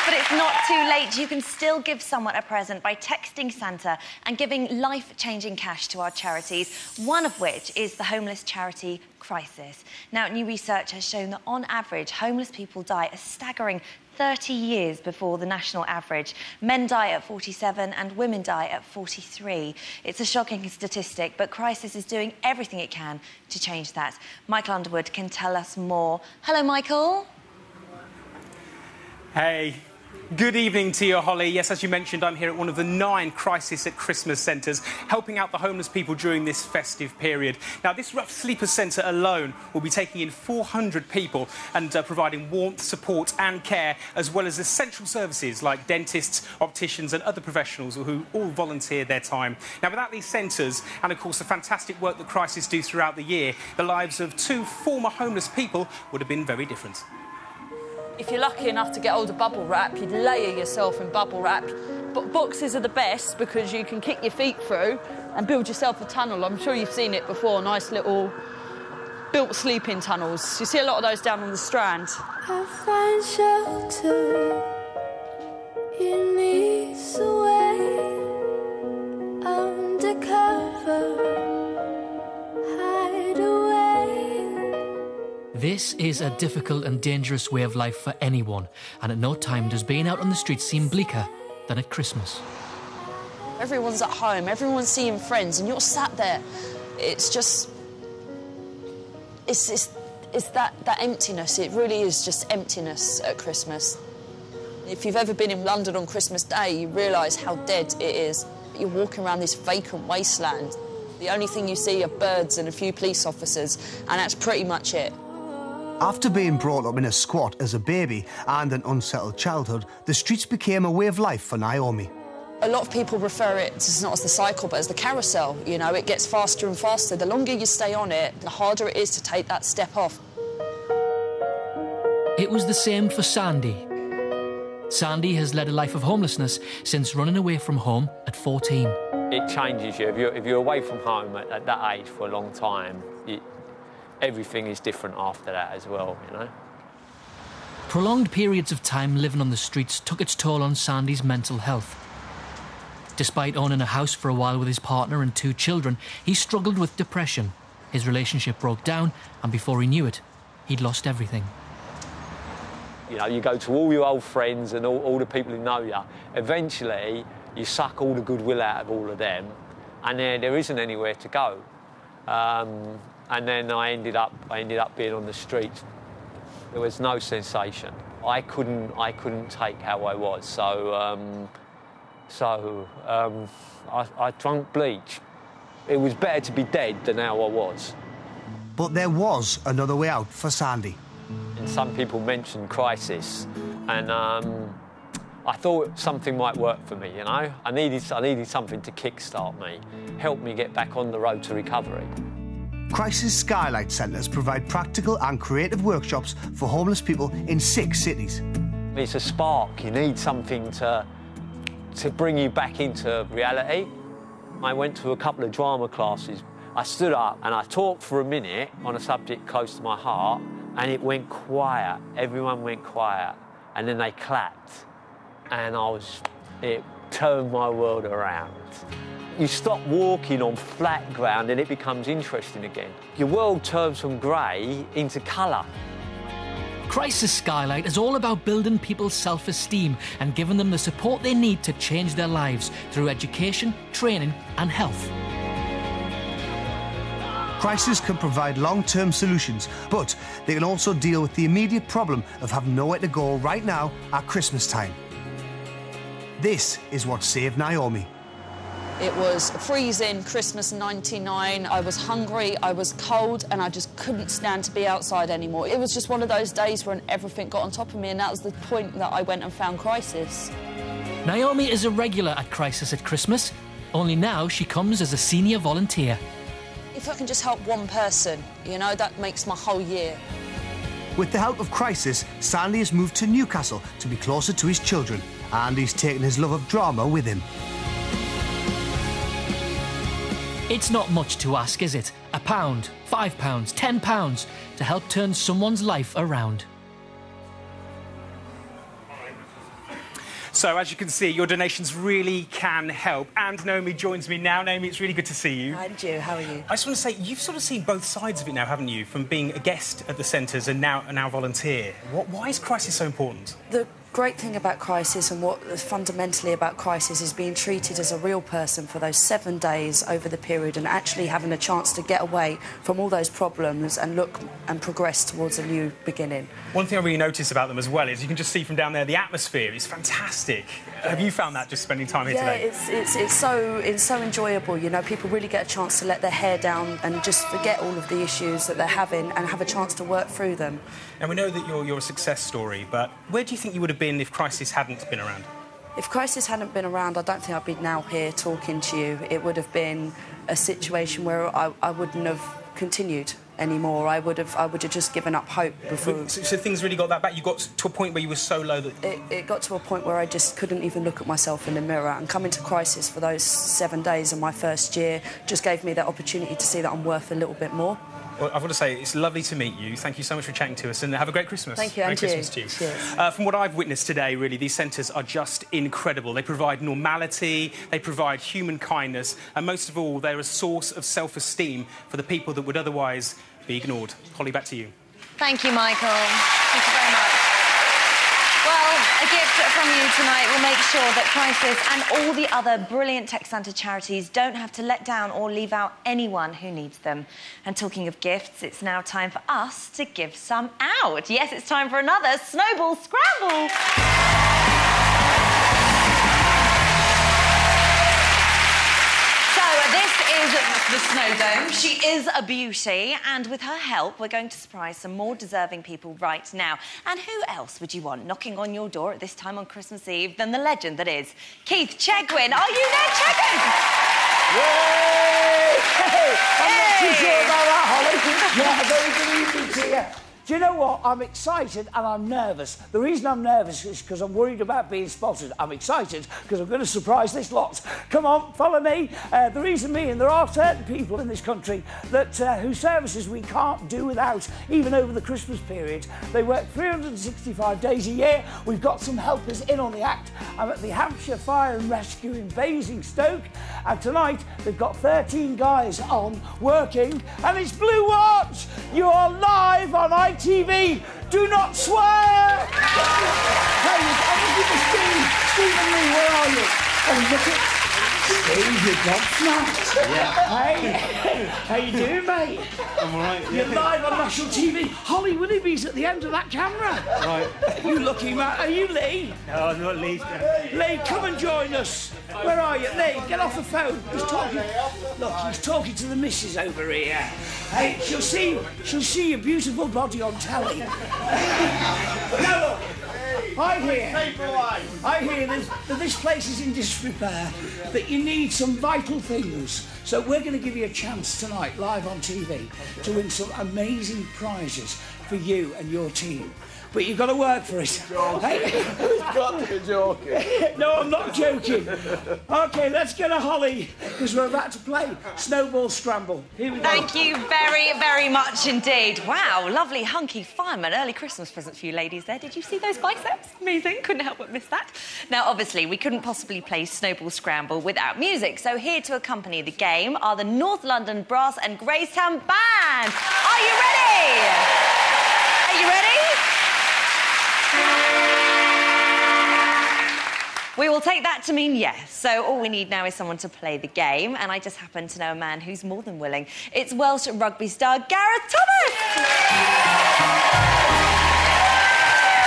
But it's not too late. You can still give someone a present by texting Santa and giving life-changing cash to our charities, one of which is the homeless charity Crisis. Now, new research has shown that, on average, homeless people die a staggering 30 years before the national average. Men die at 47 and women die at 43. It's a shocking statistic, but Crisis is doing everything it can to change that. Michael Underwood can tell us more. Hello, Michael. Hey. Good evening to you, Holly. Yes, as you mentioned, I'm here at one of the 9 Crisis at Christmas centres, helping out the homeless people during this festive period. Now, this rough sleeper centre alone will be taking in 400 people and providing warmth, support and care, as well as essential services like dentists, opticians and other professionals who all volunteer their time. Now, without these centres and, of course, the fantastic work that Crisis do throughout the year, the lives of 2 former homeless people would have been very different. If you're lucky enough to get hold of bubble wrap, you'd layer yourself in bubble wrap. But boxes are the best because you can kick your feet through and build yourself a tunnel. I'm sure you've seen it before, nice little built sleeping tunnels. You see a lot of those down on the Strand. I find shelter in this way, undercover. This is a difficult and dangerous way of life for anyone, and at no time does being out on the streets seem bleaker than at Christmas. Everyone's at home, everyone's seeing friends, and you're sat there. It's just... It's that emptiness. It really is just emptiness at Christmas. If you've ever been in London on Christmas Day, you realise how dead it is. You're walking around this vacant wasteland. The only thing you see are birds and a few police officers, and that's pretty much it. After being brought up in a squat as a baby and an unsettled childhood, the streets became a way of life for Naomi. A lot of people refer it not as the cycle, but as the carousel. You know, it gets faster and faster. The longer you stay on it, the harder it is to take that step off. It was the same for Sandy. Sandy has led a life of homelessness since running away from home at 14. It changes you. If you're away from home at that age for a long time, everything is different after that as well, you know. Prolonged periods of time living on the streets took its toll on Sandy's mental health. Despite owning a house for a while with his partner and 2 children, he struggled with depression. His relationship broke down, and before he knew it, he'd lost everything. You know, you go to all your old friends and all the people who know you. Eventually, you suck all the goodwill out of all of them, and then there isn't anywhere to go. And then I ended up being on the street. There was no sensation. I couldn't take how I was. So I drank bleach. It was better to be dead than how I was. But there was another way out for Sandy. And some people mentioned Crisis, and I thought something might work for me. You know, I needed something to kickstart me, help me get back on the road to recovery. Crisis Skylight Centres provide practical and creative workshops for homeless people in 6 cities. It's a spark. You need something to bring you back into reality. I went to a couple of drama classes. I stood up and I talked for a minute on a subject close to my heart, and it went quiet. Everyone went quiet, and then they clapped, and it turned my world around. You stop walking on flat ground and it becomes interesting again. Your world turns from grey into colour. Crisis Skylight is all about building people's self-esteem and giving them the support they need to change their lives through education, training and health. Crisis can provide long-term solutions, but they can also deal with the immediate problem of having nowhere to go right now at Christmas time. This is what saved Naomi. It was freezing, Christmas '99. I was hungry, I was cold, and I just couldn't stand to be outside anymore. It was just one of those days when everything got on top of me, and that was the point that I went and found Crisis. Naomi is a regular at Crisis at Christmas, only now she comes as a senior volunteer. If I can just help one person, you know, that makes my whole year. With the help of Crisis, Sandy has moved to Newcastle to be closer to his children, and he's taken his love of drama with him. It's not much to ask, is it? £1, £5, £10 to help turn someone's life around. So, as you can see, your donations really can help. And Naomi joins me now. Naomi, it's really good to see you. And you, how are you? I just want to say, you've sort of seen both sides of it now, haven't you? From being a guest at the centres and now volunteer. Why is Crisis so important? The great thing about Crisis and what fundamentally about Crisis is being treated as a real person for those 7 days over the period and actually having a chance to get away from all those problems and look and progress towards a new beginning. One thing I really notice about them as well is you can just see from down there the atmosphere is fantastic. Have you found that just spending time here today? Yeah, it's so enjoyable, you know, people really get a chance to let their hair down and just forget all of the issues that they're having and have a chance to work through them. And we know that you're a success story, but where do you think you would have been if Crisis hadn't been around? If Crisis hadn't been around, I don't think I'd be now here talking to you. It would have been a situation where I wouldn't have continued anymore. I would have just given up hope before. So things really got that bad? You got to a point where you were so low that... It got to a point where I just couldn't even look at myself in the mirror, and coming to Crisis for those 7 days in my first year just gave me that opportunity to see that I'm worth a little bit more. Well, I've got to say, it's lovely to meet you. Thank you so much for chatting to us, and have a great Christmas. Thank you, Merry and Christmas to you. Cheers. From what I've witnessed today, really, these centres are just incredible. They provide normality, they provide human kindness, and most of all, they're a source of self-esteem for the people that would otherwise be ignored. Holly, back to you. Thank you, Michael. Thank you very much. Well, a gift from you tonight will make sure that Crisis and all the other brilliant Tech Centre charities don't have to let down or leave out anyone who needs them. And talking of gifts, it's now time for us to give some out. Yes, it's time for another Snowball Scramble. The Snow Dome. She is a beauty, and with her help, we're going to surprise some more deserving people right now. And who else would you want knocking on your door at this time on Christmas Eve than the legend that is Keith Chegwin? Are you there, Cheggers? Yay! Hey! I'm not too sure about that, Holly. Yeah, a very good evening to you. Do you know what? I'm excited and I'm nervous. The reason I'm nervous is because I'm worried about being spotted. I'm excited because I'm going to surprise this lot. Come on, follow me. The reason being, there are certain people in this country that whose services we can't do without, even over the Christmas period. They work 365 days a year. We've got some helpers in on the act. I'm at the Hampshire Fire and Rescue in Basingstoke, and tonight they've got 13 guys on working, and it's Blue Watch. You are live on ITV. Do not swear. Hey, Stephen Lee, where are you? Oh, look at Steve, you're gobsmacked. Yeah. Hey, how you doing, mate? I'm all right. You're live on national TV. Holly Willoughby's at the end of that camera. Right. You lucky man. Are you Lee? No, I'm not Lee. Lee, come and join us. Where are you? Lee, get off the phone. He's talking. Look, he's talking to the missus over here. Hey, she'll see your beautiful body on telly. Now look, I hear that this place is in disrepair, that you need some vital things. So we're going to give you a chance tonight, live on TV, to win some amazing prizes for you and your team. But you've got to work for it. Hey. You've got to be joking. No, I'm not joking. OK, let's get a Holly, because we're about to play Snowball Scramble. Here we go. Thank you very, very much indeed. Wow, lovely hunky fireman. Early Christmas present for you ladies there. Did you see those biceps? Amazing. Couldn't help but miss that. Now, obviously, we couldn't possibly play Snowball Scramble without music. So here to accompany the game are the North London Brass and Greystown Band. Are you ready? Are you ready? We will take that to mean yes. So all we need now is someone to play the game, and I just happen to know a man who's more than willing. It's Welsh rugby star Gareth Thomas!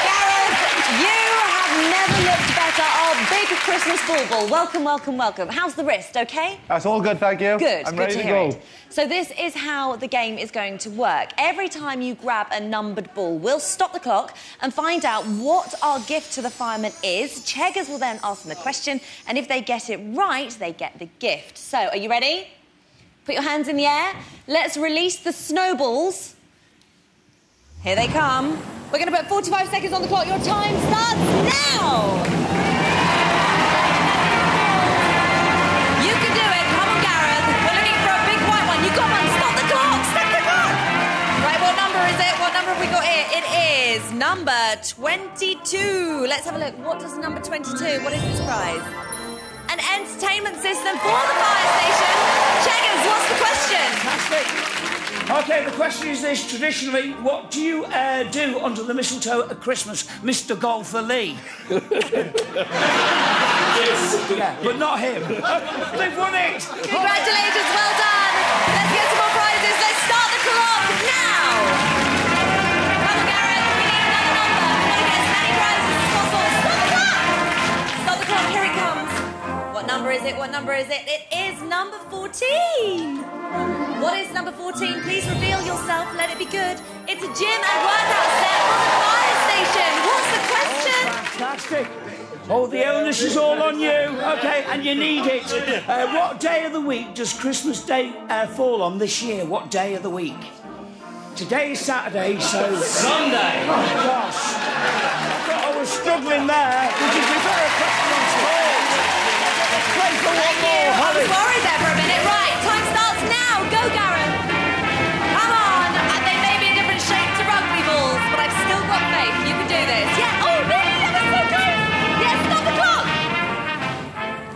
Gareth, you have never looked better. Our big Christmas bauble. Welcome, welcome, welcome. How's the wrist, OK? That's all good, thank you. Good, I'm good ready to to hear go. it. So this is how the game is going to work. Every time you grab a numbered ball, we'll stop the clock and find out what our gift to the fireman is. Cheggers will then ask them the question, and if they get it right, they get the gift. So, are you ready? Put your hands in the air. Let's release the snowballs. Here they come. We're going to put 45 seconds on the clock. Your time starts now! You can do it. Come on, Gareth. We're looking for a big white one. You got one. Stop the clock. Stop the clock. Right, what number is it? What number have we got here? It is number number 22. Let's have a look. What does number 22? What is this prize? An entertainment system for the fire station. Checkers, what's the question? Fantastic. OK, the question is this. Traditionally, what do you do under the mistletoe at Christmas, Mr. Golfer Lee? Yeah, but not him. They've won it! Congratulations, well done. Let's get some more prizes. Let's start the clock now. Come on, Gareth, we need another number. We want to get as many prizes as possible. Stop the clock! Stop the clock, here it comes. What number is it? What number is it? It is number 14. What is number 14? Please reveal yourself. Let it be good. It's a gym and workout set for the fire station. What's the question? Oh, fantastic. Oh, the onus is all on you. OK, and you need it. What day of the week does Christmas Day fall on this year? What day of the week? Today is Saturday, so... Sunday. Oh, gosh. I thought I was struggling there. Would you prefer a question on sport? Play for one more, I Holly. was worried there for a minute. Right, time starts now. Go, Gareth. Come on. They may be a different shape to rugby balls, but I've still got faith. You can do this. Yeah. Oh, really? That was so close. Yes, stop the clock.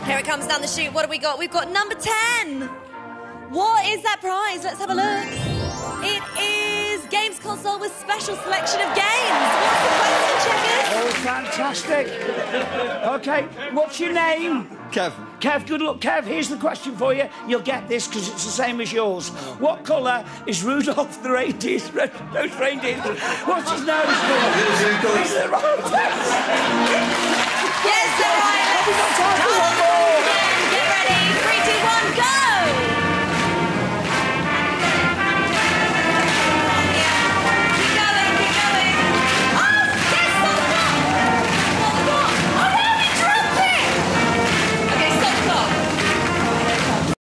Here it comes down the chute. What have we got? We've got number 10. What is that prize? Let's have a look. It is Games Console with special selection of games. What's the question, Checkers? Oh, fantastic. OK, what's your name? Kev. Kev, good luck. Kev, here's the question for you. You'll get this because it's the same as yours. What colour is Rudolph the reindeer's nose reindeer? What's his nose colour? Is it right? Yes, they're right. Have we got time for one more?